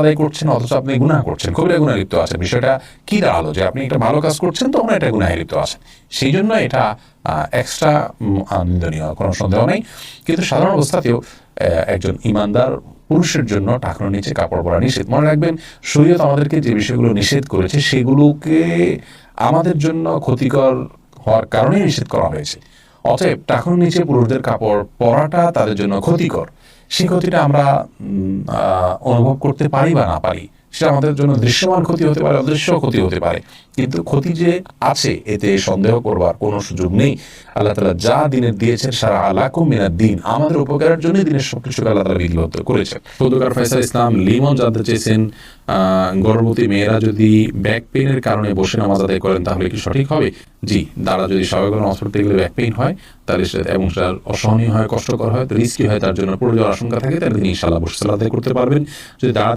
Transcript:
আদায় করছেন অথচ আপনি গুনাহ করছেন, কবিরা গুনাহে লিপ্ত আছেন। বিষয়টা কি দাঁড়ালো যে আপনি একটা ভালো কাজ করছেন তখন এটা গুনাহে লিপ্ত আছেন, সেই জন্য এটা এক্সট্রা নিন্দনীয়, কোনো সন্দেহ নেই। কিন্তু সাধারণ অবস্থাতেও একজন ইমানদার পুরুষের জন্য টাকনোর নিচে কাপড় পরা নিষেধ। মনে রাখবেন, শরীয়ত আমাদেরকে যে বিষয়গুলো নিষেধ করেছে সেগুলোকে আমাদের জন্য ক্ষতিকর হওয়ার কারণে নিষেধ করা হয়েছে। অতএব টাকনোর নিচে পুরুষদের কাপড় পরাটা তাদের জন্য ক্ষতিকর, সেই ক্ষতিটা আমরা অনুভব করতে পারি বা না পারি, সেটা আমাদের জন্য দৃশ্যমান ক্ষতি হতে পারে, অদৃশ্য ক্ষতি হতে পারে, কিন্তু ক্ষতি যে আছে এতে সন্দেহ করবার কোনো সুযোগ নেই। আল্লাহ তাআলা যা দিনের দিয়েছেন, সারা আলাকুম মিনাদ দ্বীন, আমাদের উপকারের জন্য দিনের সবকিছুকে আল্লাহ তাআলা বিধিবদ্ধ করেছেন। খোদকার ফয়সাল ইসলাম লিমন জানতে চেয়েছেন, গর্ভবতী মেয়েরা যদি ব্যাক পেইনের কারণে বসে নামাজ আদায় করেন তাহলে কি সঠিক হবে? জি, তারা যদি স্বাভাবিক নামাজ পড়তে গেলে ব্যাক পেইন হয় তাহলে এবং সেটা অসহনীয় হয়, কষ্টকর হয়, রিস্কি হয়, তার জন্য পড়ে যাওয়ার আশঙ্কা থাকে, তাহলে তিনি ইনশাআল্লাহ বসে সালাত আদায় করতে পারবেন। যদি